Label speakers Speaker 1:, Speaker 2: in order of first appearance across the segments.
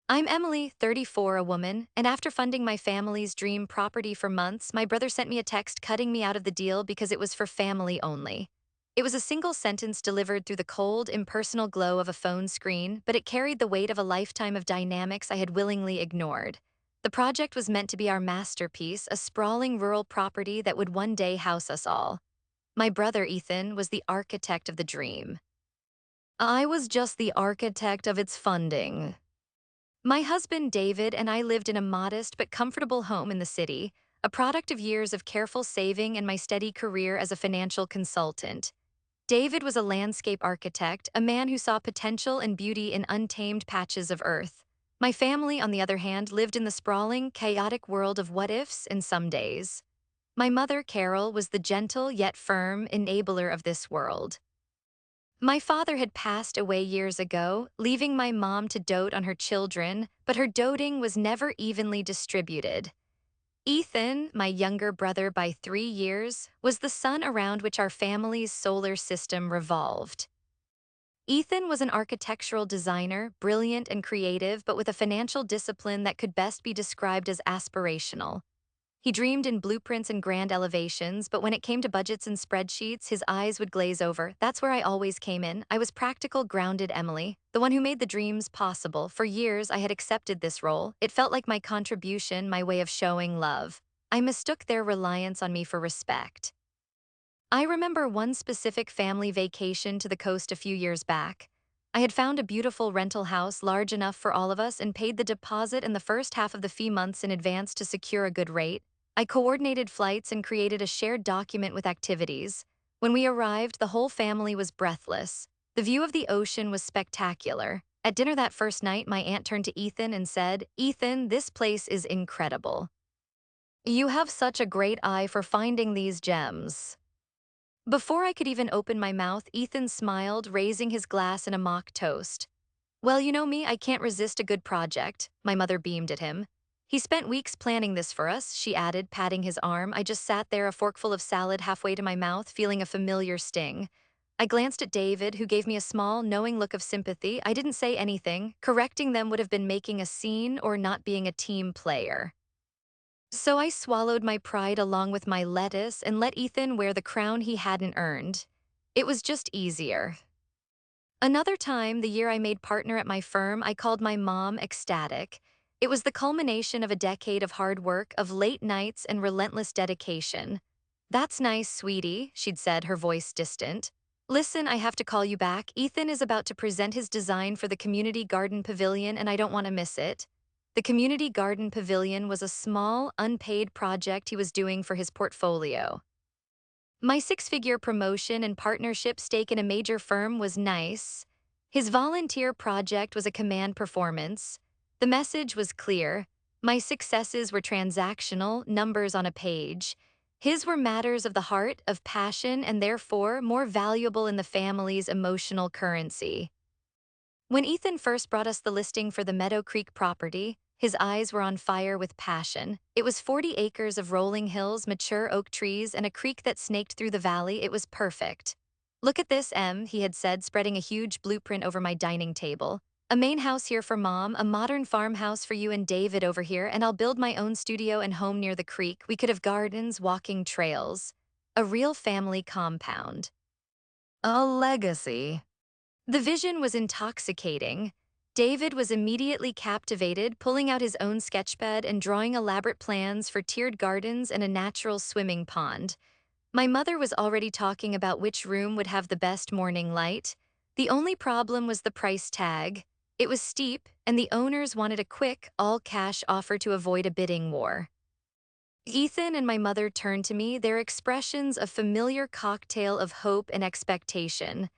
Speaker 1: I'm Emily, 34, a woman, and after funding my family's dream property for months, my brother sent me a text cutting me out of the deal because it was for family only. It was a single sentence delivered through the cold, impersonal glow of a phone screen, but it carried the weight of a lifetime of dynamics I had willingly ignored. The project was meant to be our masterpiece, a sprawling rural property that would one day house us all. My brother, Ethan, was the architect of the dream. I was just the architect of its funding. My husband, David, and I lived in a modest but comfortable home in the city, a product of years of careful saving and my steady career as a financial consultant. David was a landscape architect, a man who saw potential and beauty in untamed patches of earth. My family, on the other hand, lived in the sprawling, chaotic world of what-ifs and somedays. My mother, Carol, was the gentle yet firm enabler of this world. My father had passed away years ago, leaving my mom to dote on her children, but her doting was never evenly distributed. Ethan, my younger brother by 3 years, was the sun around which our family's solar system revolved. Ethan was an architectural designer, brilliant and creative, but with a financial discipline that could best be described as aspirational. He dreamed in blueprints and grand elevations, but when it came to budgets and spreadsheets, his eyes would glaze over. That's where I always came in. I was practical, grounded Emily, the one who made the dreams possible. For years, I had accepted this role. It felt like my contribution, my way of showing love. I mistook their reliance on me for respect. I remember one specific family vacation to the coast a few years back. I had found a beautiful rental house large enough for all of us and paid the deposit and the first half of the fee months in advance to secure a good rate. I coordinated flights and created a shared document with activities. When we arrived, the whole family was breathless. The view of the ocean was spectacular. At dinner that first night, my aunt turned to Ethan and said, "Ethan, this place is incredible. You have such a great eye for finding these gems." Before I could even open my mouth, Ethan smiled, raising his glass in a mock toast. "Well, you know me, I can't resist a good project," my mother beamed at him. "He spent weeks planning this for us," she added, patting his arm. I just sat there, a forkful of salad halfway to my mouth, feeling a familiar sting. I glanced at David, who gave me a small, knowing look of sympathy. I didn't say anything. Correcting them would have been making a scene or not being a team player. So I swallowed my pride along with my lettuce and let Ethan wear the crown he hadn't earned. It was just easier. Another time, the year I made partner at my firm, I called my mom ecstatic. It was the culmination of a decade of hard work, of late nights and relentless dedication. "That's nice, sweetie," she'd said, her voice distant. "Listen, I have to call you back. Ethan is about to present his design for the community garden pavilion and I don't want to miss it." The community garden pavilion was a small, unpaid project he was doing for his portfolio. My six-figure promotion and partnership stake in a major firm was nice. His volunteer project was a command performance. The message was clear. My successes were transactional, numbers on a page. His were matters of the heart, of passion, and therefore more valuable in the family's emotional currency. When Ethan first brought us the listing for the Meadow Creek property, his eyes were on fire with passion. It was 40 acres of rolling hills, mature oak trees, and a creek that snaked through the valley. It was perfect. "Look at this, Em," he had said, spreading a huge blueprint over my dining table. "A main house here for Mom, a modern farmhouse for you and David over here, and I'll build my own studio and home near the creek. We could have gardens, walking trails. A real family compound. A legacy." The vision was intoxicating. David was immediately captivated, pulling out his own sketchpad and drawing elaborate plans for tiered gardens and a natural swimming pond. My mother was already talking about which room would have the best morning light. The only problem was the price tag. It was steep, and the owners wanted a quick, all-cash offer to avoid a bidding war. Ethan and my mother turned to me, their expressions a familiar cocktail of hope and expectation.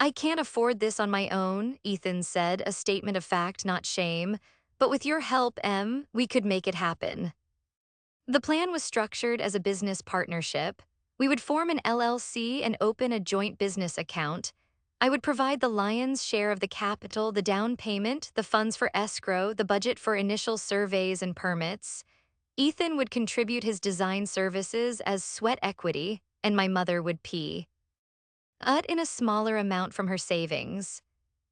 Speaker 1: "I can't afford this on my own," Ethan said, a statement of fact, not shame. "But with your help, Em, we could make it happen." The plan was structured as a business partnership. We would form an LLC and open a joint business account. I would provide the lion's share of the capital, the down payment, the funds for escrow, the budget for initial surveys and permits. Ethan would contribute his design services as sweat equity, and my mother would pee. In a smaller amount from her savings.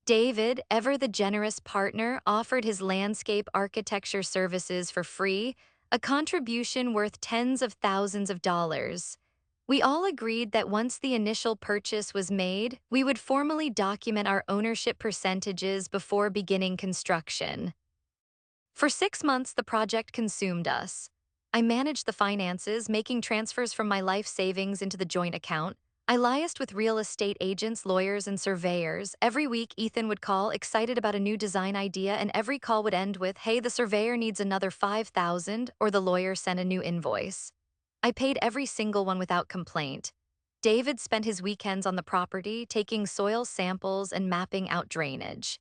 Speaker 1: David, ever the generous partner, offered his landscape architecture services for free, a contribution worth tens of thousands of dollars. We all agreed that once the initial purchase was made, we would formally document our ownership percentages before beginning construction. For 6 months, the project consumed us. I managed the finances, making transfers from my life savings into the joint account. I liaised with real estate agents, lawyers, and surveyors. Every week, Ethan would call, excited about a new design idea, and every call would end with, "Hey, the surveyor needs another 5,000, or the lawyer sent a new invoice. I paid every single one without complaint. David spent his weekends on the property, taking soil samples and mapping out drainage.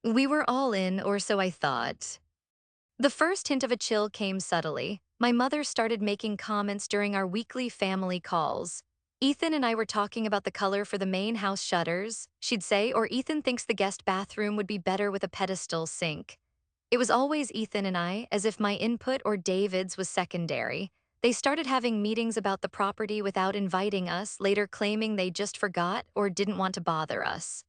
Speaker 1: We were all in, or so I thought. The first hint of a chill came subtly. My mother started making comments during our weekly family calls. Ethan and I were talking about the color for the main house shutters, she'd say, or Ethan thinks the guest bathroom would be better with a pedestal sink. It was always Ethan and I, as if my input or David's was secondary. They started having meetings about the property without inviting us, later claiming they just forgot or didn't want to bother us.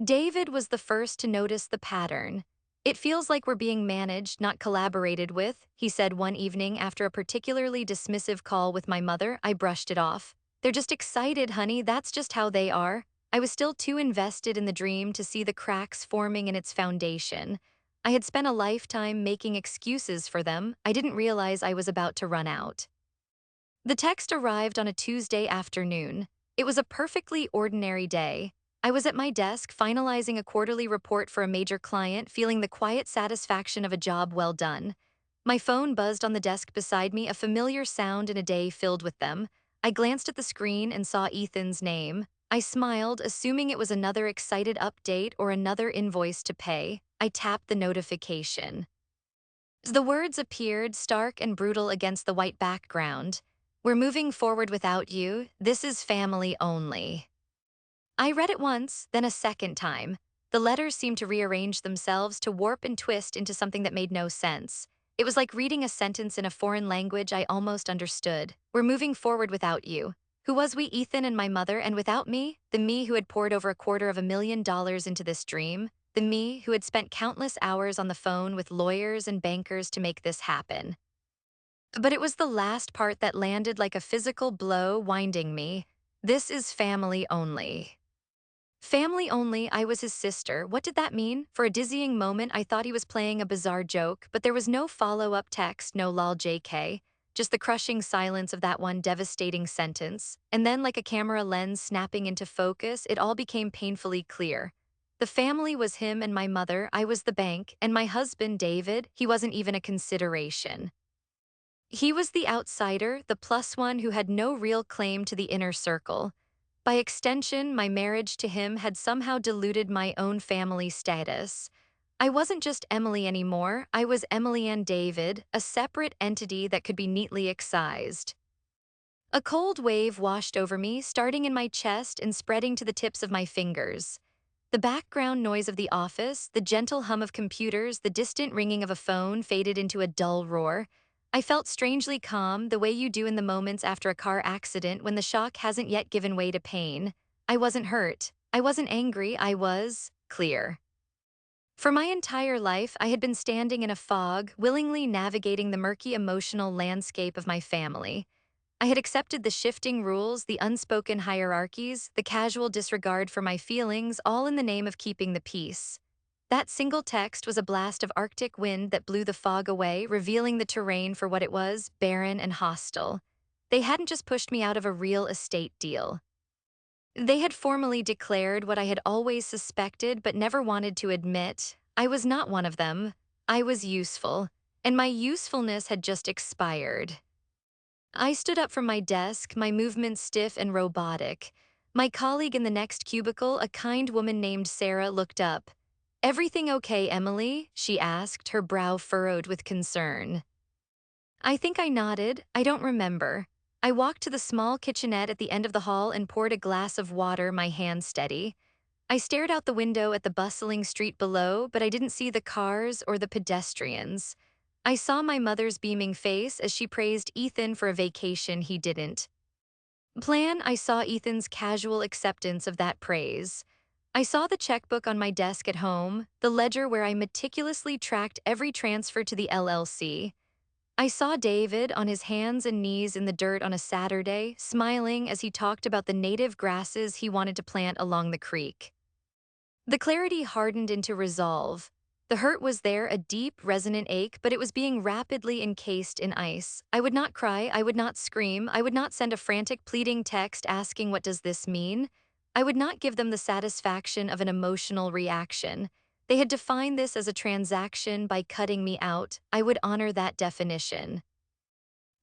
Speaker 1: David was the first to notice the pattern. "It feels like we're being managed, not collaborated with," he said one evening after a particularly dismissive call with my mother. I brushed it off. "They're just excited, honey, that's just how they are." I was still too invested in the dream to see the cracks forming in its foundation. I had spent a lifetime making excuses for them. I didn't realize I was about to run out. The text arrived on a Tuesday afternoon. It was a perfectly ordinary day. I was at my desk finalizing a quarterly report for a major client, feeling the quiet satisfaction of a job well done. My phone buzzed on the desk beside me, a familiar sound in a day filled with them. I glanced at the screen and saw Ethan's name. I smiled, assuming it was another excited update or another invoice to pay. I tapped the notification. The words appeared, stark and brutal against the white background. "We're moving forward without you. This is family only." I read it once, then a second time. The letters seemed to rearrange themselves, to warp and twist into something that made no sense. It was like reading a sentence in a foreign language I almost understood. "We're moving forward without you." Who was we? Ethan and my mother, and without me? The me who had poured over $250,000 into this dream? The me who had spent countless hours on the phone with lawyers and bankers to make this happen? But it was the last part that landed like a physical blow, winding me. "This is family only." Family only, I was his sister. What did that mean? For a dizzying moment, I thought he was playing a bizarre joke, but there was no follow-up text, no lol JK, just the crushing silence of that one devastating sentence. And then, like a camera lens snapping into focus, it all became painfully clear. The family was him and my mother, I was the bank, and my husband, David, he wasn't even a consideration. He was the outsider, the plus one who had no real claim to the inner circle. By extension, my marriage to him had somehow diluted my own family status. I wasn't just Emily anymore, I was Emily and David, a separate entity that could be neatly excised. A cold wave washed over me, starting in my chest and spreading to the tips of my fingers. The background noise of the office, the gentle hum of computers, the distant ringing of a phone faded into a dull roar. I felt strangely calm, the way you do in the moments after a car accident when the shock hasn't yet given way to pain. I wasn't hurt. I wasn't angry. I was clear. For my entire life, I had been standing in a fog, willingly navigating the murky emotional landscape of my family. I had accepted the shifting rules, the unspoken hierarchies, the casual disregard for my feelings, all in the name of keeping the peace. That single text was a blast of Arctic wind that blew the fog away, revealing the terrain for what it was, barren and hostile. They hadn't just pushed me out of a real estate deal. They had formally declared what I had always suspected but never wanted to admit. I was not one of them. I was useful, and my usefulness had just expired. I stood up from my desk, my movements stiff and robotic. My colleague in the next cubicle, a kind woman named Sarah, looked up. "Everything okay, Emily?" she asked, her brow furrowed with concern. I think I nodded. I don't remember. I walked to the small kitchenette at the end of the hall and poured a glass of water, my hand steady. I stared out the window at the bustling street below, but I didn't see the cars or the pedestrians. I saw my mother's beaming face as she praised Ethan for a vacation he didn't plan. I saw Ethan's casual acceptance of that praise. I saw the checkbook on my desk at home, the ledger where I meticulously tracked every transfer to the LLC. I saw David on his hands and knees in the dirt on a Saturday, smiling as he talked about the native grasses he wanted to plant along the creek. The clarity hardened into resolve. The hurt was there, a deep, resonant ache, but it was being rapidly encased in ice. I would not cry, I would not scream, I would not send a frantic, pleading text asking, "What does this mean?" I would not give them the satisfaction of an emotional reaction. They had defined this as a transaction by cutting me out. I would honor that definition.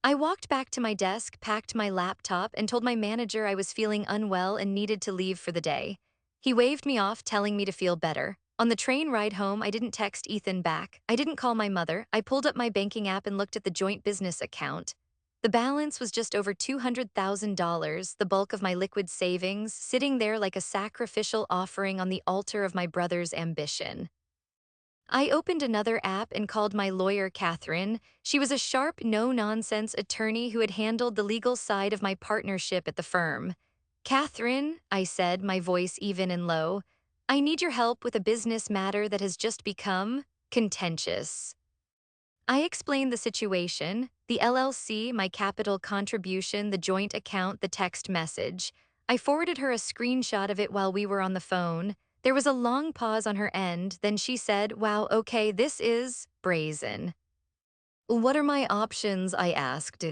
Speaker 1: I walked back to my desk, packed my laptop, and told my manager I was feeling unwell and needed to leave for the day. He waved me off, telling me to feel better. On the train ride home, I didn't text Ethan back. I didn't call my mother. I pulled up my banking app and looked at the joint business account. The balance was just over $200,000, the bulk of my liquid savings, sitting there like a sacrificial offering on the altar of my brother's ambition. I opened another app and called my lawyer, Catherine. She was a sharp, no-nonsense attorney who had handled the legal side of my partnership at the firm. "Catherine," I said, my voice even and low, "I need your help with a business matter that has just become contentious." I explained the situation, the LLC, my capital contribution, the joint account, the text message. I forwarded her a screenshot of it while we were on the phone. There was a long pause on her end, then she said, "Wow, okay, this is brazen." "What are my options?" I asked.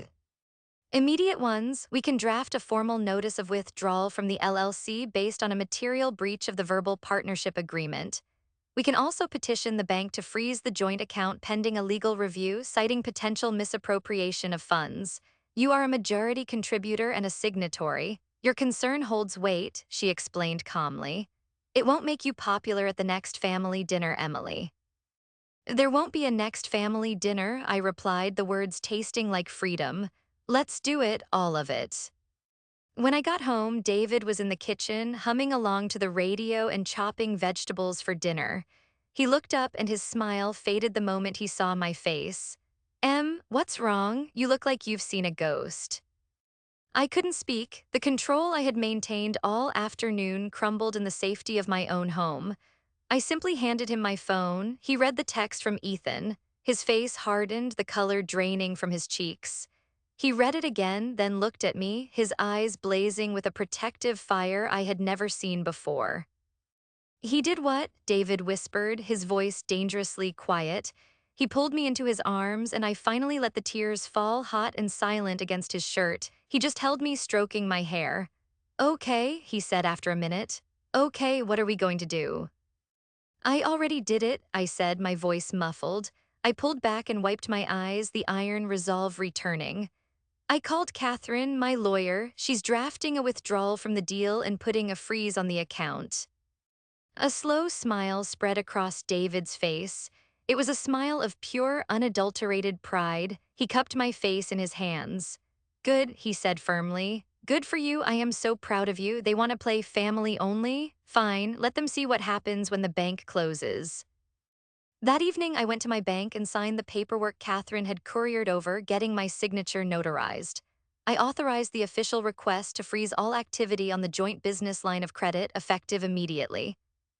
Speaker 1: "Immediate ones. We can draft a formal notice of withdrawal from the LLC based on a material breach of the verbal partnership agreement. We can also petition the bank to freeze the joint account pending a legal review, citing potential misappropriation of funds. You are a majority contributor and a signatory. Your concern holds weight," she explained calmly. "It won't make you popular at the next family dinner, Emily." "There won't be a next family dinner," I replied, the words tasting like freedom. "Let's do it, all of it." When I got home, David was in the kitchen, humming along to the radio and chopping vegetables for dinner. He looked up and his smile faded the moment he saw my face. What's wrong? You look like you've seen a ghost." I couldn't speak. The control I had maintained all afternoon crumbled in the safety of my own home. I simply handed him my phone. He read the text from Ethan. His face hardened, the color draining from his cheeks. He read it again, then looked at me, his eyes blazing with a protective fire I had never seen before. "He did what?" David whispered, his voice dangerously quiet. He pulled me into his arms, and I finally let the tears fall hot and silent against his shirt. He just held me, stroking my hair. "Okay," he said after a minute. "Okay, what are we going to do?" "I already did it," I said, my voice muffled. I pulled back and wiped my eyes, the iron resolve returning. "I called Catherine, my lawyer. She's drafting a withdrawal from the deal and putting a freeze on the account." A slow smile spread across David's face. It was a smile of pure, unadulterated pride. He cupped my face in his hands. "Good," he said firmly. "Good for you. I am so proud of you. They want to play family only? Fine, let them see what happens when the bank closes." That evening, I went to my bank and signed the paperwork Catherine had couriered over, getting my signature notarized. I authorized the official request to freeze all activity on the joint business line of credit, effective immediately.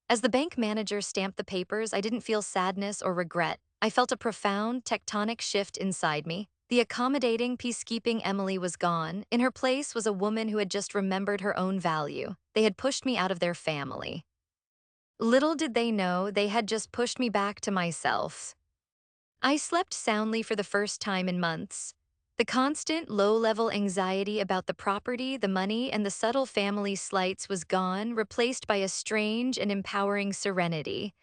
Speaker 1: As the bank manager stamped the papers, I didn't feel sadness or regret. I felt a profound, tectonic shift inside me. The accommodating, peacekeeping Emily was gone. In her place was a woman who had just remembered her own value. They had pushed me out of their family. Little did they know, they had just pushed me back to myself. I slept soundly for the first time in months. The constant, low-level anxiety about the property, the money, and the subtle family slights was gone, replaced by a strange and empowering serenity.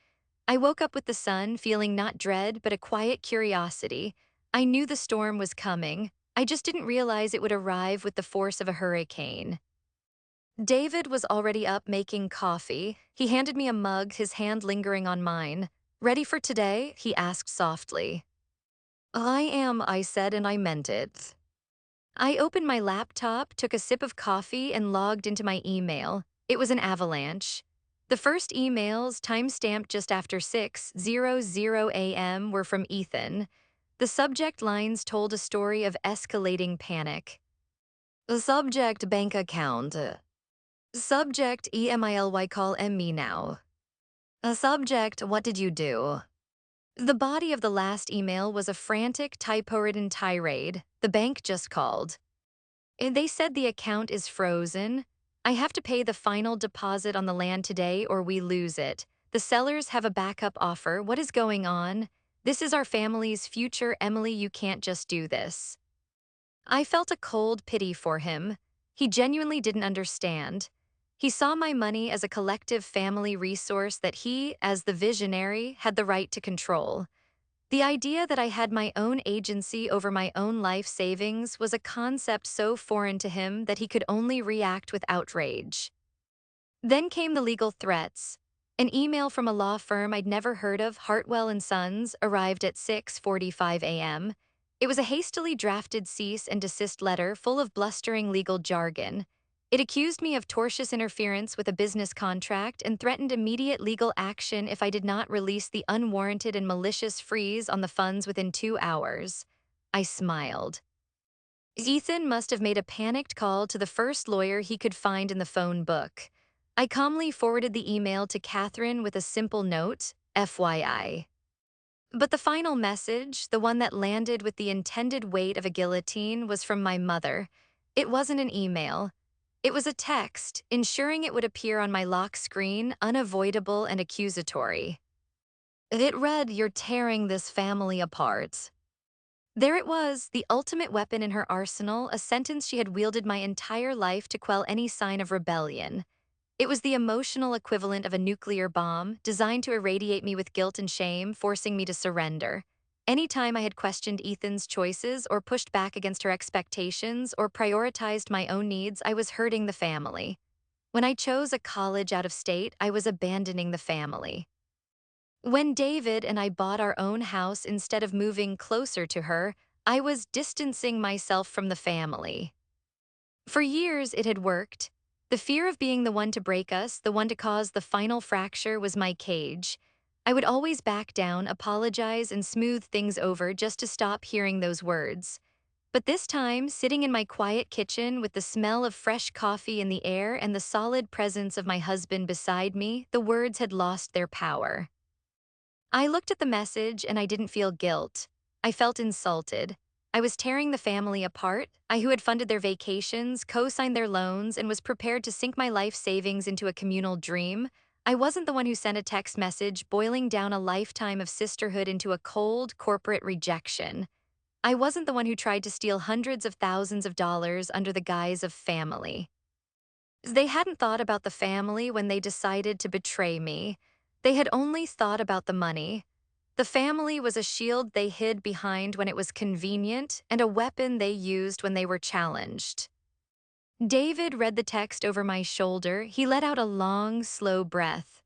Speaker 1: I woke up with the sun, feeling not dread, but a quiet curiosity. I knew the storm was coming. I just didn't realize it would arrive with the force of a hurricane. David was already up making coffee. He handed me a mug, his hand lingering on mine. "Ready for today?" he asked softly. "I am," I said, and I meant it. I opened my laptop, took a sip of coffee, and logged into my email. It was an avalanche. The first emails, time-stamped just after 6:00 a.m., were from Ethan. The subject lines told a story of escalating panic. The subject: bank account. Subject EMILY call me now. A subject, what did you do? The body of the last email was a frantic, typo-ridden tirade. The bank just called. And they said the account is frozen. I have to pay the final deposit on the land today or we lose it. The sellers have a backup offer. What is going on? This is our family's future, Emily. You can't just do this. I felt a cold pity for him. He genuinely didn't understand. He saw my money as a collective family resource that he, as the visionary, had the right to control. The idea that I had my own agency over my own life savings was a concept so foreign to him that he could only react with outrage. Then came the legal threats. An email from a law firm I'd never heard of, Hartwell and Sons, arrived at 6:45 a.m. It was a hastily drafted cease and desist letter full of blustering legal jargon. It accused me of tortious interference with a business contract and threatened immediate legal action if I did not release the unwarranted and malicious freeze on the funds within 2 hours. I smiled. Ethan must have made a panicked call to the first lawyer he could find in the phone book. I calmly forwarded the email to Catherine with a simple note, FYI. But the final message, the one that landed with the intended weight of a guillotine, was from my mother. It wasn't an email. It was a text, ensuring it would appear on my lock screen, unavoidable and accusatory. It read, "You're tearing this family apart." There it was, the ultimate weapon in her arsenal, a sentence she had wielded my entire life to quell any sign of rebellion. It was the emotional equivalent of a nuclear bomb, designed to irradiate me with guilt and shame, forcing me to surrender. Any time I had questioned Ethan's choices or pushed back against her expectations or prioritized my own needs, I was hurting the family. When I chose a college out of state, I was abandoning the family. When David and I bought our own house instead of moving closer to her, I was distancing myself from the family. For years, it had worked. The fear of being the one to break us, the one to cause the final fracture, was my cage. I would always back down, apologize, and smooth things over just to stop hearing those words. But this time, sitting in my quiet kitchen with the smell of fresh coffee in the air and the solid presence of my husband beside me, the words had lost their power. I looked at the message and I didn't feel guilt. I felt insulted. I was tearing the family apart, I who had funded their vacations, co-signed their loans, and was prepared to sink my life savings into a communal dream. I wasn't the one who sent a text message boiling down a lifetime of sisterhood into a cold, corporate rejection. I wasn't the one who tried to steal hundreds of thousands of dollars under the guise of family. They hadn't thought about the family when they decided to betray me. They had only thought about the money. The family was a shield they hid behind when it was convenient and a weapon they used when they were challenged. David read the text over my shoulder. He let out a long, slow breath.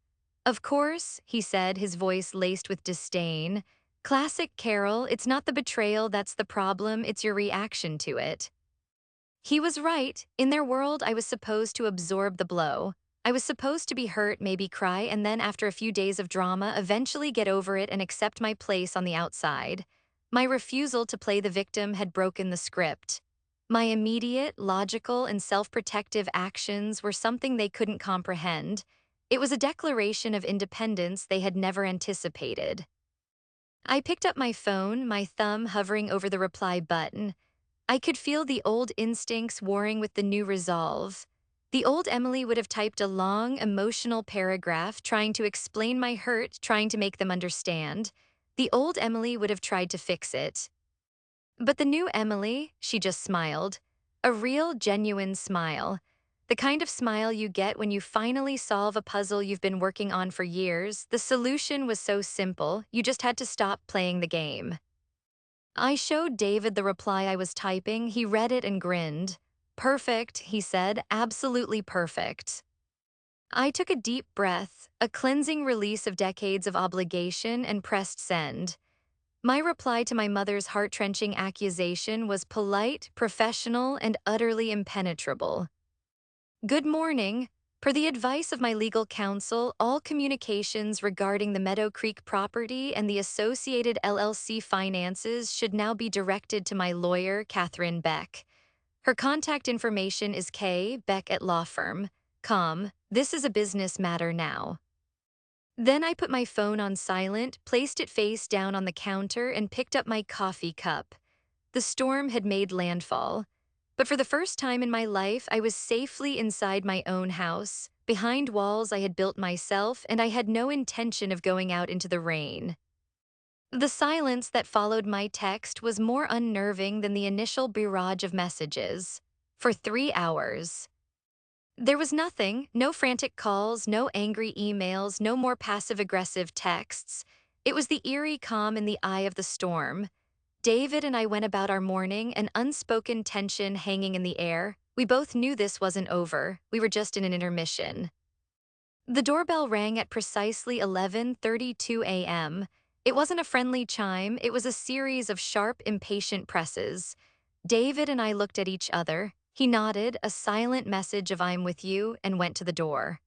Speaker 1: "Of course," he said, his voice laced with disdain. "Classic Carol, it's not the betrayal that's the problem, it's your reaction to it." He was right. In their world, I was supposed to absorb the blow. I was supposed to be hurt, maybe cry, and then after a few days of drama, eventually get over it and accept my place on the outside. My refusal to play the victim had broken the script. My immediate, logical, and self-protective actions were something they couldn't comprehend. It was a declaration of independence they had never anticipated. I picked up my phone, my thumb hovering over the reply button. I could feel the old instincts warring with the new resolve. The old Emily would have typed a long, emotional paragraph trying to explain my hurt, trying to make them understand. The old Emily would have tried to fix it. But the new Emily, she just smiled. A real, genuine smile. The kind of smile you get when you finally solve a puzzle you've been working on for years. The solution was so simple, you just had to stop playing the game. I showed David the reply I was typing. He read it and grinned. "Perfect," he said, "absolutely perfect." I took a deep breath, a cleansing release of decades of obligation, and pressed send. My reply to my mother's heart-wrenching accusation was polite, professional, and utterly impenetrable. "Good morning. Per the advice of my legal counsel, all communications regarding the Meadow Creek property and the associated LLC finances should now be directed to my lawyer, Catherine Beck. Her contact information is K. Beck at Law Firm. Calm, this is a business matter now. Then I put my phone on silent, placed it face down on the counter, and picked up my coffee cup. The storm had made landfall. But for the first time in my life, I was safely inside my own house, behind walls I had built myself, and I had no intention of going out into the rain. The silence that followed my text was more unnerving than the initial barrage of messages. For 3 hours. There was nothing, no frantic calls, no angry emails, no more passive-aggressive texts. It was the eerie calm in the eye of the storm. David and I went about our morning, an unspoken tension hanging in the air. We both knew this wasn't over. We were just in an intermission. The doorbell rang at precisely 11:32 a.m. It wasn't a friendly chime, it was a series of sharp, impatient presses. David and I looked at each other. He nodded, a silent message of "I'm with you," and went to the door.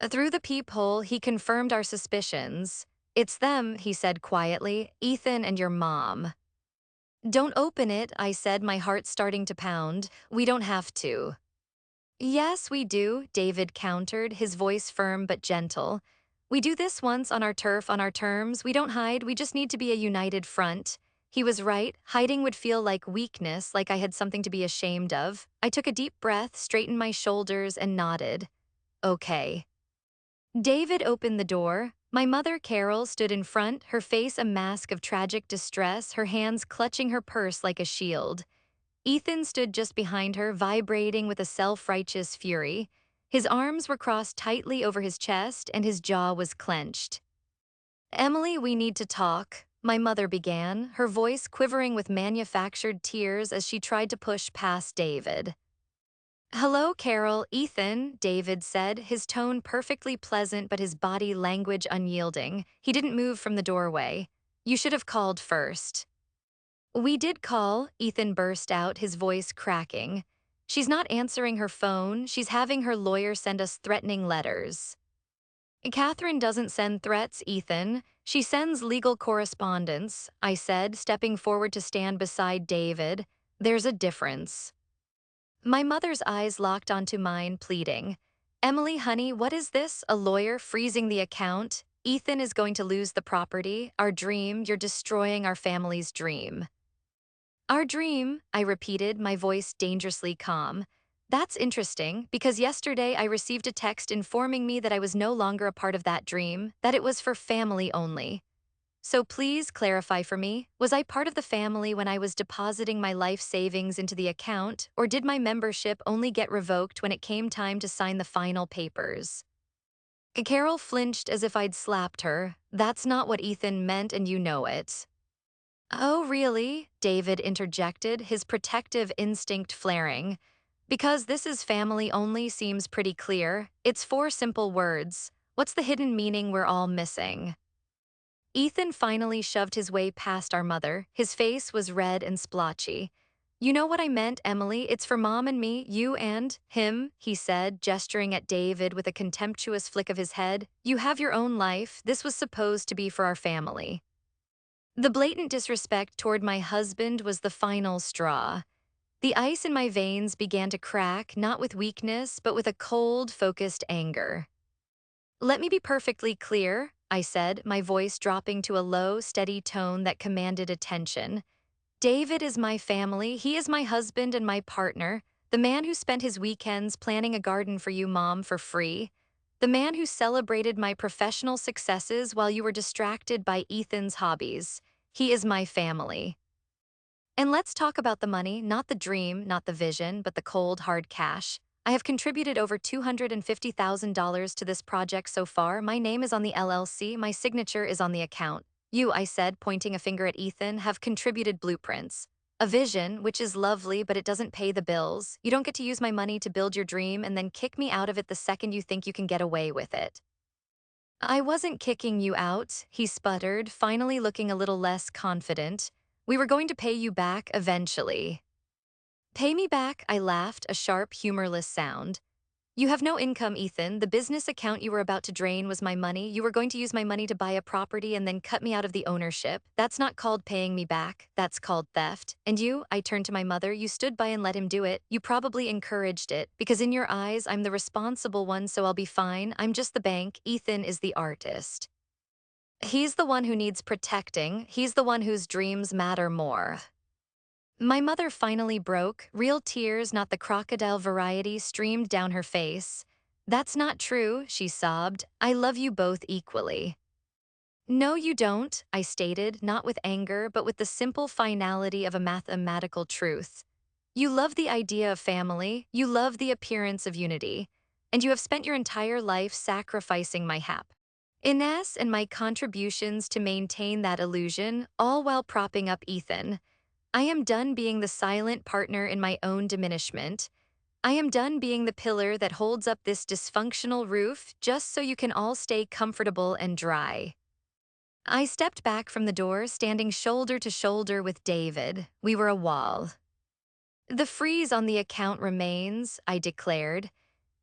Speaker 1: Through the peephole, he confirmed our suspicions. "It's them," he said quietly, "Ethan and your mom." "Don't open it," I said, my heart starting to pound. "We don't have to." "Yes, we do," David countered, his voice firm but gentle. "We do this once on our turf, on our terms. We don't hide, we just need to be a united front." He was right. Hiding would feel like weakness, like I had something to be ashamed of. I took a deep breath, straightened my shoulders, and nodded. "Okay." David opened the door. My mother, Carol, stood in front, her face a mask of tragic distress, her hands clutching her purse like a shield. Ethan stood just behind her, vibrating with a self-righteous fury. His arms were crossed tightly over his chest, and his jaw was clenched. "Emily, we need to talk," my mother began, her voice quivering with manufactured tears as she tried to push past David. "Hello, Carol, Ethan," David said, his tone perfectly pleasant but his body language unyielding. He didn't move from the doorway. "You should have called first." "We did call," Ethan burst out, his voice cracking. "She's not answering her phone. She's having her lawyer send us threatening letters." "Catherine doesn't send threats, Ethan. She sends legal correspondence," I said, stepping forward to stand beside David. "There's a difference." My mother's eyes locked onto mine, pleading. "Emily, honey, what is this? A lawyer freezing the account? Ethan is going to lose the property. Our dream, you're destroying our family's dream." "Our dream," I repeated, my voice dangerously calm. "That's interesting, because yesterday I received a text informing me that I was no longer a part of that dream, that it was for family only. So please clarify for me, was I part of the family when I was depositing my life savings into the account, or did my membership only get revoked when it came time to sign the final papers?" Carol flinched as if I'd slapped her. "That's not what Ethan meant, and you know it." "Oh, really?" David interjected, his protective instinct flaring. "Because this is family only seems pretty clear. It's 4 simple words. What's the hidden meaning we're all missing?" Ethan finally shoved his way past our mother. His face was red and splotchy. "You know what I meant, Emily. It's for Mom and me, you and him," he said, gesturing at David with a contemptuous flick of his head. "You have your own life. This was supposed to be for our family." The blatant disrespect toward my husband was the final straw. The ice in my veins began to crack, not with weakness, but with a cold, focused anger. "Let me be perfectly clear," I said, my voice dropping to a low, steady tone that commanded attention. "David is my family. He is my husband and my partner, the man who spent his weekends planning a garden for you, Mom, for free. The man who celebrated my professional successes while you were distracted by Ethan's hobbies. He is my family. And let's talk about the money, not the dream, not the vision, but the cold, hard cash. I have contributed over $250,000 to this project so far. My name is on the LLC, my signature is on the account. You," I said, pointing a finger at Ethan, "have contributed blueprints. A vision, which is lovely, but it doesn't pay the bills. You don't get to use my money to build your dream and then kick me out of it the second you think you can get away with it." "I wasn't kicking you out," he sputtered, finally looking a little less confident. "We were going to pay you back eventually." "Pay me back," I laughed, a sharp, humorless sound. You have no income, Ethan. The business account you were about to drain was my money. You were going to use my money to buy a property and then cut me out of the ownership. That's not called paying me back. That's called theft. And you, I turned to my mother, you stood by and let him do it. You probably encouraged it, because in your eyes, I'm the responsible one, so I'll be fine. I'm just the bank. Ethan is the artist. He's the one who needs protecting. He's the one whose dreams matter more. My mother finally broke. Real tears, not the crocodile variety, streamed down her face. That's not true, she sobbed. I love you both equally. No, you don't, I stated, not with anger, but with the simple finality of a mathematical truth. You love the idea of family, you love the appearance of unity, and you have spent your entire life sacrificing my happiness and my contributions to maintain that illusion, all while propping up Ethan. I am done being the silent partner in my own diminishment. I am done being the pillar that holds up this dysfunctional roof just so you can all stay comfortable and dry. I stepped back from the door, standing shoulder to shoulder with David. We were a wall. The freeze on the account remains, I declared.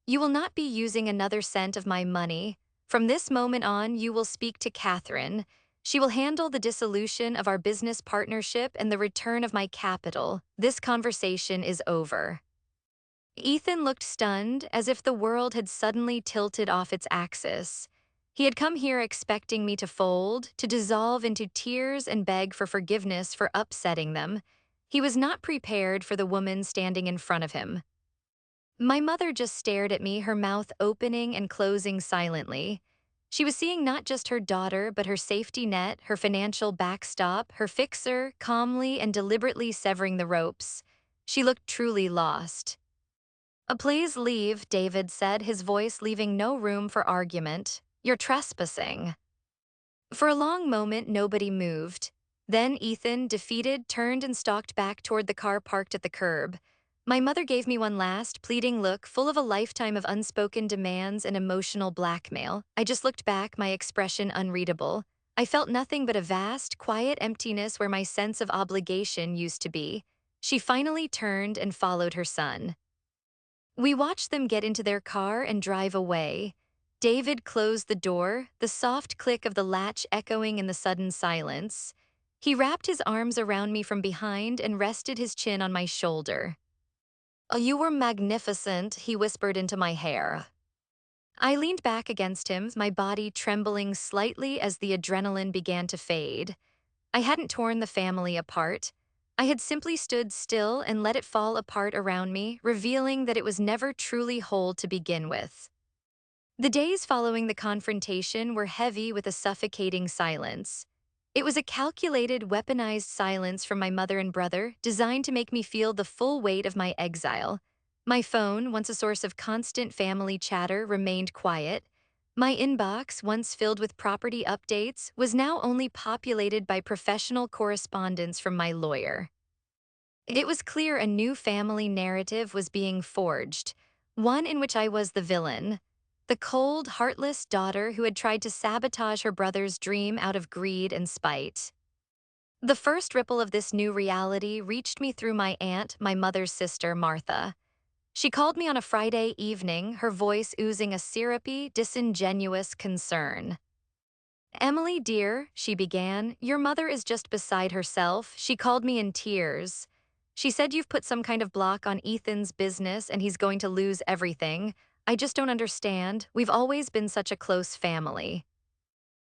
Speaker 1: You will not be using another cent of my money. From this moment on, you will speak to Catherine. She will handle the dissolution of our business partnership and the return of my capital. This conversation is over. Ethan looked stunned, as if the world had suddenly tilted off its axis. He had come here expecting me to fold, to dissolve into tears and beg for forgiveness for upsetting them. He was not prepared for the woman standing in front of him. My mother just stared at me, her mouth opening and closing silently. She was seeing not just her daughter, but her safety net, her financial backstop, her fixer, calmly and deliberately severing the ropes. She looked truly lost. Please leave, David said, his voice leaving no room for argument. You're trespassing. For a long moment, nobody moved. Then Ethan, defeated, turned and stalked back toward the car parked at the curb. My mother gave me one last, pleading look, full of a lifetime of unspoken demands and emotional blackmail. I just looked back, my expression unreadable. I felt nothing but a vast, quiet emptiness where my sense of obligation used to be. She finally turned and followed her son. We watched them get into their car and drive away. David closed the door, the soft click of the latch echoing in the sudden silence. He wrapped his arms around me from behind and rested his chin on my shoulder. "Oh, you were magnificent," he whispered into my hair. I leaned back against him, my body trembling slightly as the adrenaline began to fade. I hadn't torn the family apart. I had simply stood still and let it fall apart around me, revealing that it was never truly whole to begin with. The days following the confrontation were heavy with a suffocating silence. It was a calculated, weaponized silence from my mother and brother, designed to make me feel the full weight of my exile. My phone, once a source of constant family chatter, remained quiet. My inbox, once filled with property updates, was now only populated by professional correspondence from my lawyer. It was clear a new family narrative was being forged, one in which I was the villain, the cold, heartless daughter who had tried to sabotage her brother's dream out of greed and spite. The first ripple of this new reality reached me through my aunt, my mother's sister, Martha. She called me on a Friday evening, her voice oozing a syrupy, disingenuous concern. "Emily, dear," she began, "your mother is just beside herself." She called me in tears. "She said you've put some kind of block on Ethan's business and he's going to lose everything. I just don't understand. We've always been such a close family."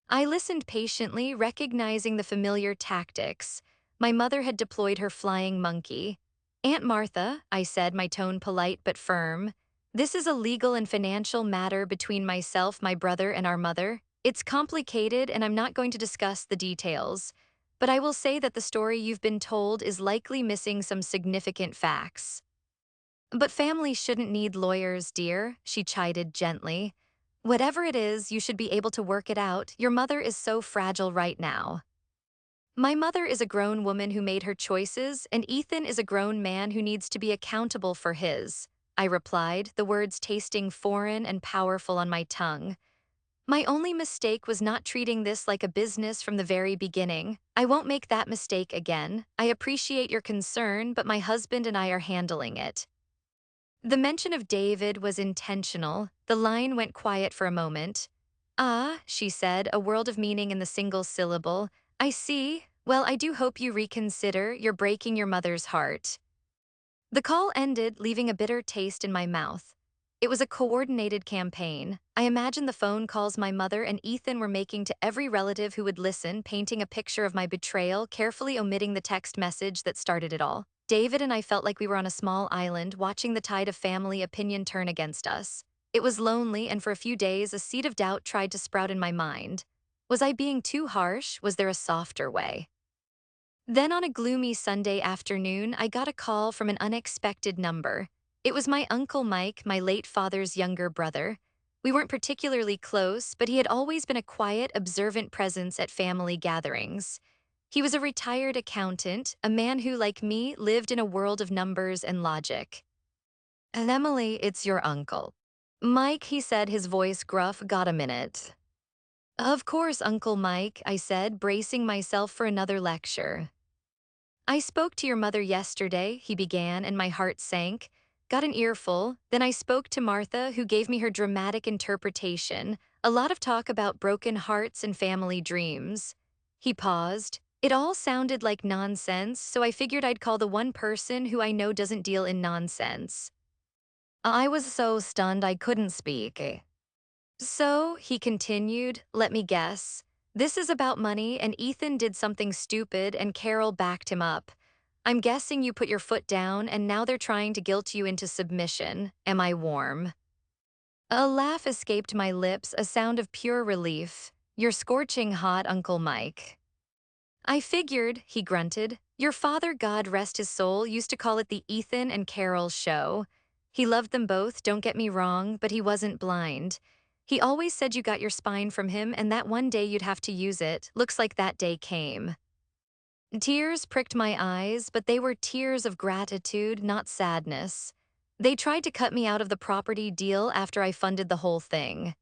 Speaker 1: I listened patiently, recognizing the familiar tactics. My mother had deployed her flying monkey. "Aunt Martha," I said, my tone polite but firm, "this is a legal and financial matter between myself, my brother, and our mother. It's complicated, and I'm not going to discuss the details. But I will say that the story you've been told is likely missing some significant facts." "But family shouldn't need lawyers, dear," she chided gently. "Whatever it is, you should be able to work it out. Your mother is so fragile right now." My mother is a grown woman who made her choices, and Ethan is a grown man who needs to be accountable for his, I replied, the words tasting foreign and powerful on my tongue. My only mistake was not treating this like a business from the very beginning. I won't make that mistake again. I appreciate your concern, but my husband and I are handling it. The mention of David was intentional. The line went quiet for a moment. Ah, she said, a world of meaning in the single syllable. I see. Well, I do hope you reconsider. You're breaking your mother's heart. The call ended, leaving a bitter taste in my mouth. It was a coordinated campaign. I imagined the phone calls my mother and Ethan were making to every relative who would listen, painting a picture of my betrayal, carefully omitting the text message that started it all. David and I felt like we were on a small island, watching the tide of family opinion turn against us. It was lonely, and for a few days, a seed of doubt tried to sprout in my mind. Was I being too harsh? Was there a softer way? Then on a gloomy Sunday afternoon, I got a call from an unexpected number. It was my Uncle Mike, my late father's younger brother. We weren't particularly close, but he had always been a quiet, observant presence at family gatherings. He was a retired accountant, a man who, like me, lived in a world of numbers and logic. And Emily, it's your uncle. Mike, he said, his voice gruff. Got a minute? Of course, Uncle Mike, I said, bracing myself for another lecture. I spoke to your mother yesterday, he began, and my heart sank. Got an earful. Then I spoke to Martha, who gave me her dramatic interpretation. A lot of talk about broken hearts and family dreams. He paused. It all sounded like nonsense, so I figured I'd call the one person who I know doesn't deal in nonsense. I was so stunned I couldn't speak. So, he continued, let me guess. This is about money, and Ethan did something stupid, and Carol backed him up. I'm guessing you put your foot down, and now they're trying to guilt you into submission. Am I warm? A laugh escaped my lips, a sound of pure relief. You're scorching hot, Uncle Mike. I figured, he grunted. Your father, God rest his soul, used to call it the Ethan and Carol show. He loved them both, don't get me wrong, but he wasn't blind. He always said you got your spine from him and that one day you'd have to use it. Looks like that day came. Tears pricked my eyes, but they were tears of gratitude, not sadness. They tried to cut me out of the property deal after I funded the whole thing.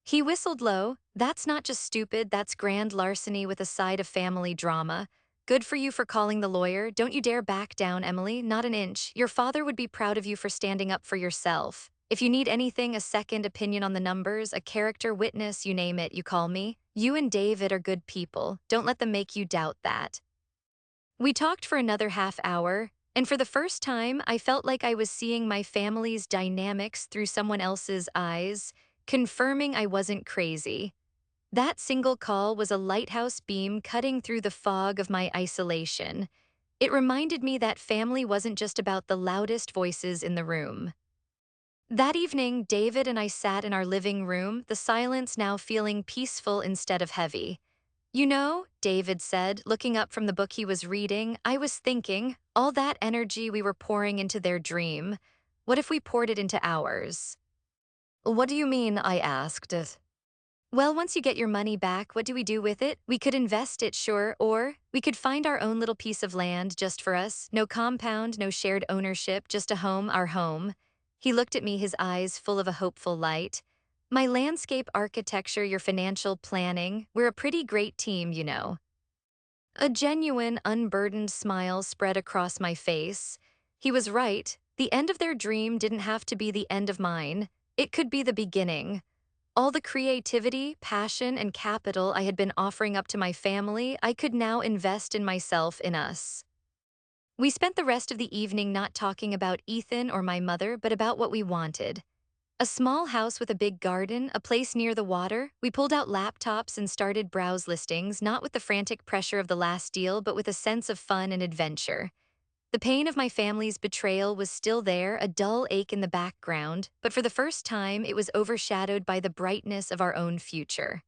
Speaker 1: He whistled low. That's not just stupid, that's grand larceny with a side of family drama. Good for you for calling the lawyer. Don't you dare back down, Emily, not an inch. Your father would be proud of you for standing up for yourself. If you need anything, a second opinion on the numbers, a character witness, you name it, you call me. You and David are good people. Don't let them make you doubt that. We talked for another half hour, and for the first time, I felt like I was seeing my family's dynamics through someone else's eyes, confirming I wasn't crazy. That single call was a lighthouse beam cutting through the fog of my isolation. It reminded me that family wasn't just about the loudest voices in the room. That evening, David and I sat in our living room, the silence now feeling peaceful instead of heavy. You know, David said, looking up from the book he was reading, I was thinking, all that energy we were pouring into their dream, what if we poured it into ours? What do you mean? I asked. Well, once you get your money back, what do we do with it? We could invest it, sure, or we could find our own little piece of land just for us. No compound, no shared ownership, just a home, our home. He looked at me, his eyes full of a hopeful light. My landscape architecture, your financial planning, we're a pretty great team, you know. A genuine, unburdened smile spread across my face. He was right. The end of their dream didn't have to be the end of mine. It could be the beginning. All the creativity, passion, and capital I had been offering up to my family, I could now invest in myself, in us. We spent the rest of the evening not talking about Ethan or my mother, but about what we wanted. A small house with a big garden, a place near the water. We pulled out laptops and started browse listings, not with the frantic pressure of the last deal, but with a sense of fun and adventure. The pain of my family's betrayal was still there, a dull ache in the background, but for the first time it was overshadowed by the brightness of our own future.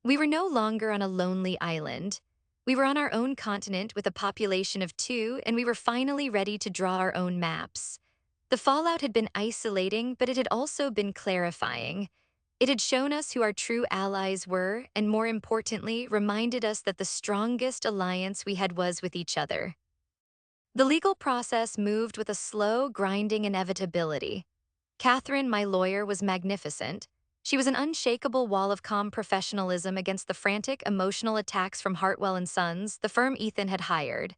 Speaker 1: We were no longer on a lonely island. We were on our own continent with a population of 2, and we were finally ready to draw our own maps. The fallout had been isolating, but it had also been clarifying. It had shown us who our true allies were, and more importantly, reminded us that the strongest alliance we had was with each other. The legal process moved with a slow, grinding inevitability. Catherine, my lawyer, was magnificent. She was an unshakable wall of calm professionalism against the frantic, emotional attacks from Hartwell and Sons, the firm Ethan had hired.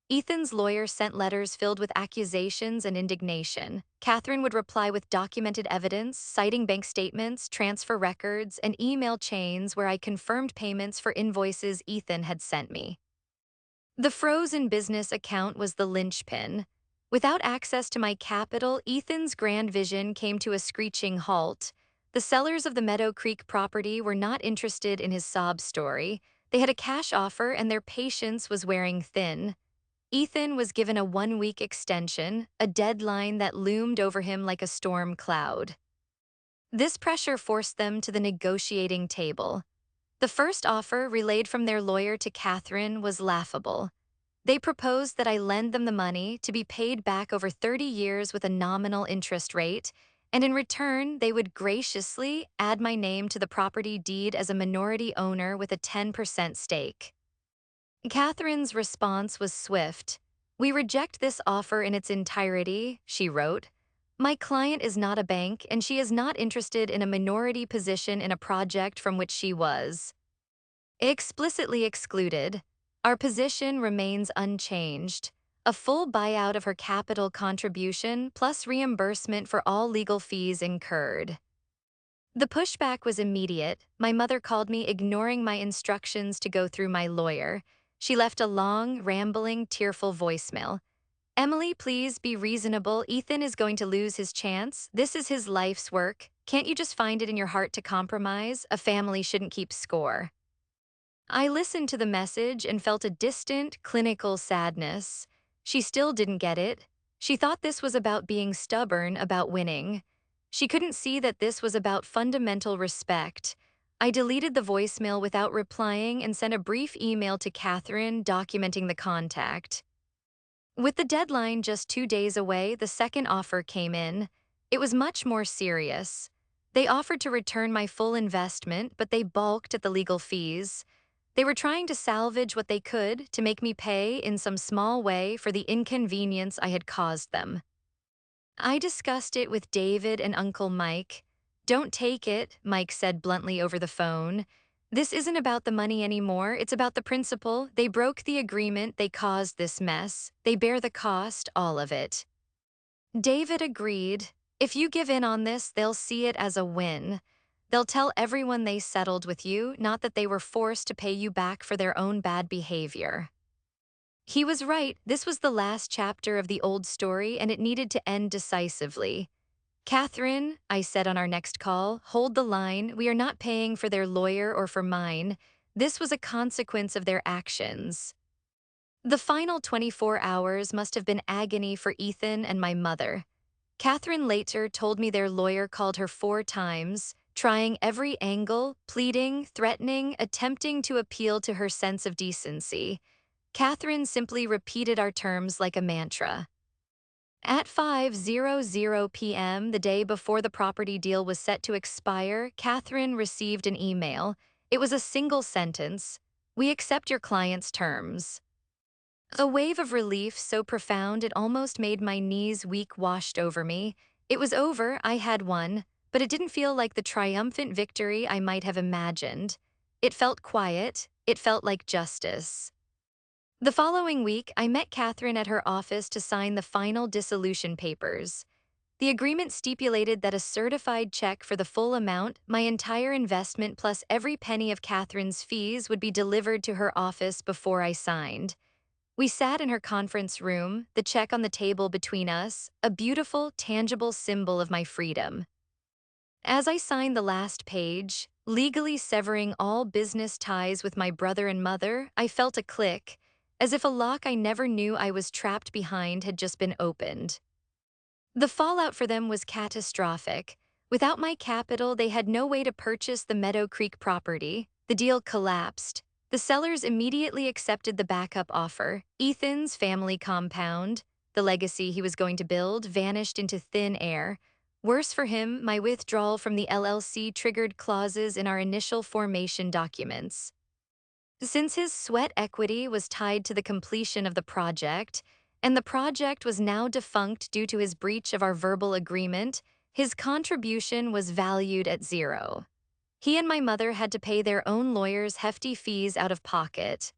Speaker 1: Ethan's lawyer sent letters filled with accusations and indignation. Catherine would reply with documented evidence, citing bank statements, transfer records, and email chains where I confirmed payments for invoices Ethan had sent me. The frozen business account was the linchpin. Without access to my capital, Ethan's grand vision came to a screeching halt. The sellers of the Meadow Creek property were not interested in his sob story. They had a cash offer and their patience was wearing thin. Ethan was given a 1-week extension, a deadline that loomed over him like a storm cloud. This pressure forced them to the negotiating table. The first offer relayed from their lawyer to Catherine was laughable. They proposed that I lend them the money to be paid back over 30 years with a nominal interest rate, and in return, they would graciously add my name to the property deed as a minority owner with a 10% stake. Catherine's response was swift. "We reject this offer in its entirety," she wrote. "My client is not a bank, and she is not interested in a minority position in a project from which she was explicitly excluded. Our position remains unchanged. A full buyout of her capital contribution plus reimbursement for all legal fees incurred." The pushback was immediate. My mother called me, ignoring my instructions to go through my lawyer. She left a long, rambling, tearful voicemail. "Emily, please be reasonable. Ethan is going to lose his chance. This is his life's work. Can't you just find it in your heart to compromise? A family shouldn't keep score." I listened to the message and felt a distant, clinical sadness. She still didn't get it. She thought this was about being stubborn, about winning. She couldn't see that this was about fundamental respect. I deleted the voicemail without replying and sent a brief email to Catherine documenting the contact. With the deadline just 2 days away, the second offer came in. It was much more serious. They offered to return my full investment, but they balked at the legal fees. They were trying to salvage what they could to make me pay in some small way for the inconvenience I had caused them. I discussed it with David and Uncle Mike. "Don't take it," Mike said bluntly over the phone. "This isn't about the money anymore, it's about the principle. They broke the agreement, they caused this mess. They bear the cost, all of it." David agreed. "If you give in on this, they'll see it as a win. They'll tell everyone they settled with you, not that they were forced to pay you back for their own bad behavior." He was right. This was the last chapter of the old story, and it needed to end decisively. "Catherine," I said on our next call, "hold the line. We are not paying for their lawyer or for mine. This was a consequence of their actions." The final 24 hours must have been agony for Ethan and my mother. Catherine later told me their lawyer called her 4 times, trying every angle, pleading, threatening, attempting to appeal to her sense of decency. Catherine simply repeated our terms like a mantra. At 5:00 p.m., the day before the property deal was set to expire, Catherine received an email. It was a single sentence: "We accept your client's terms." A wave of relief so profound it almost made my knees weak washed over me. It was over, I had won, but it didn't feel like the triumphant victory I might have imagined. It felt quiet. It felt like justice. The following week, I met Catherine at her office to sign the final dissolution papers. The agreement stipulated that a certified check for the full amount, my entire investment plus every penny of Catherine's fees, would be delivered to her office before I signed. We sat in her conference room, the check on the table between us, a beautiful, tangible symbol of my freedom. As I signed the last page, legally severing all business ties with my brother and mother, I felt a click, as if a lock I never knew I was trapped behind had just been opened. The fallout for them was catastrophic. Without my capital, they had no way to purchase the Meadow Creek property. The deal collapsed. The sellers immediately accepted the backup offer. Ethan's family compound, the legacy he was going to build, vanished into thin air. Worse for him, my withdrawal from the LLC triggered clauses in our initial formation documents. Since his sweat equity was tied to the completion of the project, and the project was now defunct due to his breach of our verbal agreement, his contribution was valued at zero. He and my mother had to pay their own lawyers hefty fees out of pocket.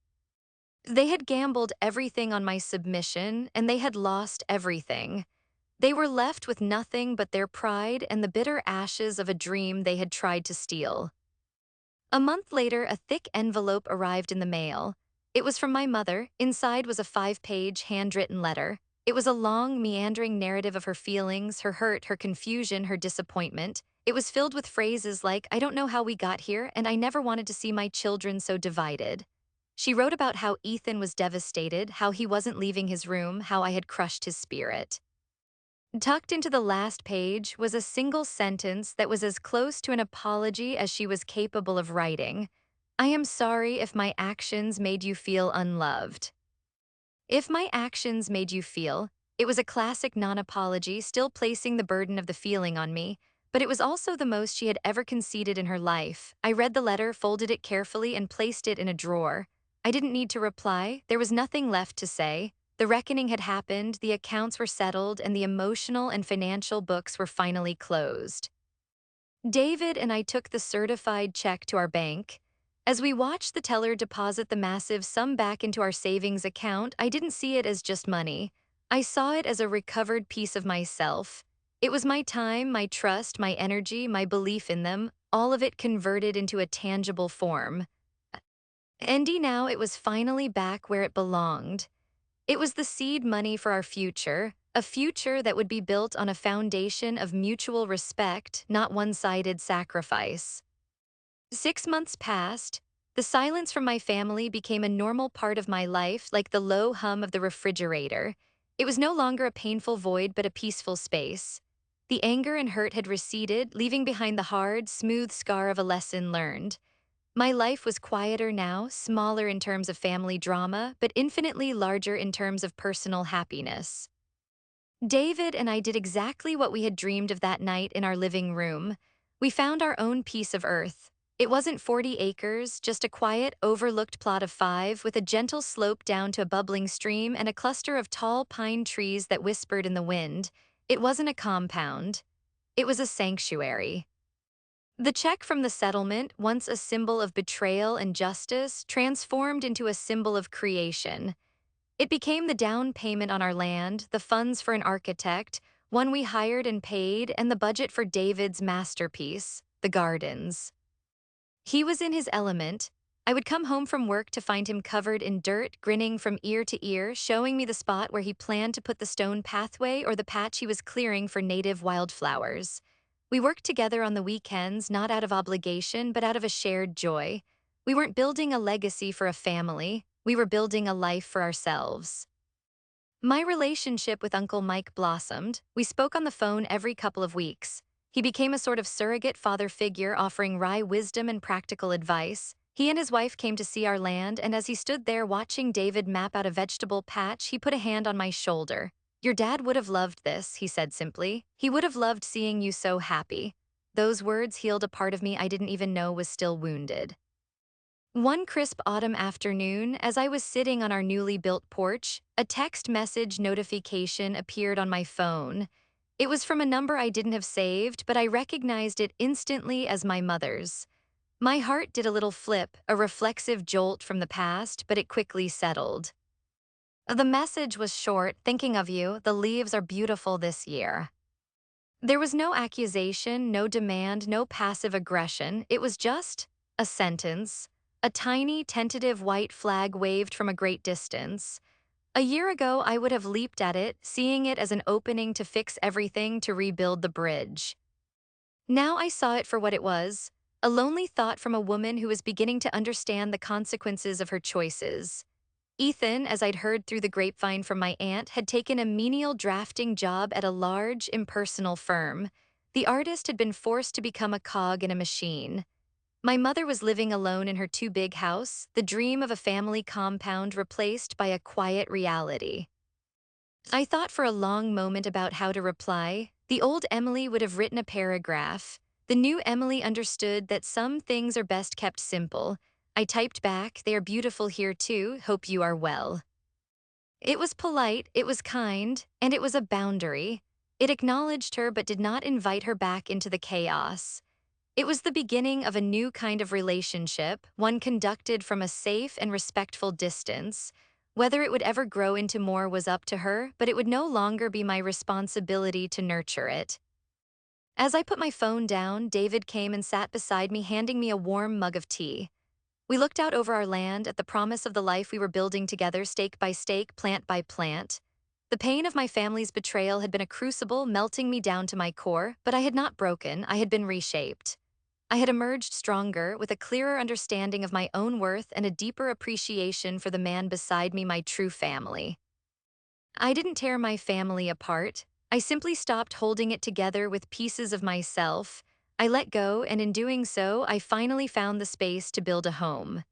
Speaker 1: They had gambled everything on my submission, and they had lost everything. They were left with nothing but their pride and the bitter ashes of a dream they had tried to steal. A month later, a thick envelope arrived in the mail. It was from my mother. Inside was a 5-page handwritten letter. It was a long, meandering narrative of her feelings, her hurt, her confusion, her disappointment. It was filled with phrases like, "I don't know how we got here, and I never wanted to see my children so divided." She wrote about how Ethan was devastated, how he wasn't leaving his room, how I had crushed his spirit. Tucked into the last page was a single sentence that was as close to an apology as she was capable of writing. "I am sorry if my actions made you feel unloved." If my actions made you feel, it was a classic non-apology, still placing the burden of the feeling on me, but it was also the most she had ever conceded in her life. I read the letter, folded it carefully, and placed it in a drawer. I didn't need to reply. There was nothing left to say. The reckoning had happened, the accounts were settled, and the emotional and financial books were finally closed. David and I took the certified check to our bank. As we watched the teller deposit the massive sum back into our savings account, I didn't see it as just money. I saw it as a recovered piece of myself. It was my time, my trust, my energy, my belief in them, all of it converted into a tangible form. Andy, now it was finally back where it belonged. It was the seed money for our future, a future that would be built on a foundation of mutual respect, not one-sided sacrifice. 6 months passed. The silence from my family became a normal part of my life, like the low hum of the refrigerator. It was no longer a painful void, but a peaceful space. The anger and hurt had receded, leaving behind the hard, smooth scar of a lesson learned. My life was quieter now, smaller in terms of family drama, but infinitely larger in terms of personal happiness. David and I did exactly what we had dreamed of that night in our living room. We found our own piece of earth. It wasn't 40 acres, just a quiet, overlooked plot of 5 with a gentle slope down to a bubbling stream and a cluster of tall pine trees that whispered in the wind. It wasn't a compound. It was a sanctuary. The check from the settlement, once a symbol of betrayal and justice, transformed into a symbol of creation. It became the down payment on our land, the funds for an architect, one we hired and paid, and the budget for David's masterpiece, the gardens. He was in his element. I would come home from work to find him covered in dirt, grinning from ear to ear, showing me the spot where he planned to put the stone pathway or the patch he was clearing for native wildflowers. We worked together on the weekends, not out of obligation, but out of a shared joy. We weren't building a legacy for a family. We were building a life for ourselves. My relationship with Uncle Mike blossomed. We spoke on the phone every couple of weeks. He became a sort of surrogate father figure, offering wry wisdom and practical advice. He and his wife came to see our land, and as he stood there watching David map out a vegetable patch, he put a hand on my shoulder. "Your dad would have loved this," he said simply. "He would have loved seeing you so happy." Those words healed a part of me I didn't even know was still wounded. One crisp autumn afternoon, as I was sitting on our newly built porch, a text message notification appeared on my phone. It was from a number I didn't have saved, but I recognized it instantly as my mother's. My heart did a little flip, a reflexive jolt from the past, but it quickly settled. The message was short: "Thinking of you, the leaves are beautiful this year." There was no accusation, no demand, no passive aggression. It was just a sentence. A tiny, tentative white flag waved from a great distance. A year ago, I would have leaped at it, seeing it as an opening to fix everything, to rebuild the bridge. Now I saw it for what it was, a lonely thought from a woman who was beginning to understand the consequences of her choices. Ethan, as I'd heard through the grapevine from my aunt, had taken a menial drafting job at a large, impersonal firm. The artist had been forced to become a cog in a machine. My mother was living alone in her too-big house, the dream of a family compound replaced by a quiet reality. I thought for a long moment about how to reply. The old Emily would have written a paragraph. The new Emily understood that some things are best kept simple. I typed back, "They are beautiful here too, hope you are well." It was polite, it was kind, and it was a boundary. It acknowledged her but did not invite her back into the chaos. It was the beginning of a new kind of relationship, one conducted from a safe and respectful distance. Whether it would ever grow into more was up to her, but it would no longer be my responsibility to nurture it. As I put my phone down, David came and sat beside me, handing me a warm mug of tea. We looked out over our land at the promise of the life we were building together, stake by stake, plant by plant. The pain of my family's betrayal had been a crucible, melting me down to my core, but I had not broken, I had been reshaped. I had emerged stronger, with a clearer understanding of my own worth and a deeper appreciation for the man beside me, my true family. I didn't tear my family apart. I simply stopped holding it together with pieces of myself. I let go, and in doing so, I finally found the space to build a home.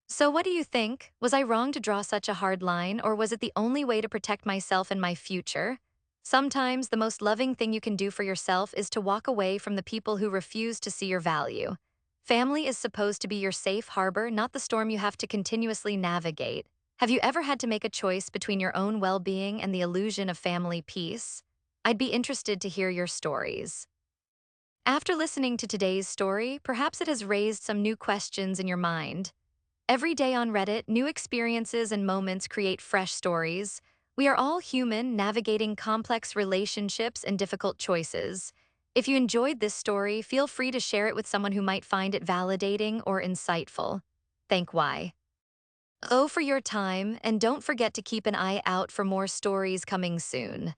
Speaker 1: So, what do you think? Was I wrong to draw such a hard line, or was it the only way to protect myself and my future? Sometimes the most loving thing you can do for yourself is to walk away from the people who refuse to see your value. Family is supposed to be your safe harbor, not the storm you have to continuously navigate. Have you ever had to make a choice between your own well being and the illusion of family peace? I'd be interested to hear your stories. After listening to today's story, perhaps it has raised some new questions in your mind. Every day on Reddit, new experiences and moments create fresh stories. We are all human, navigating complex relationships and difficult choices. If you enjoyed this story, feel free to share it with someone who might find it validating or insightful. Thank why. Oh, for your time, and don't forget to keep an eye out for more stories coming soon.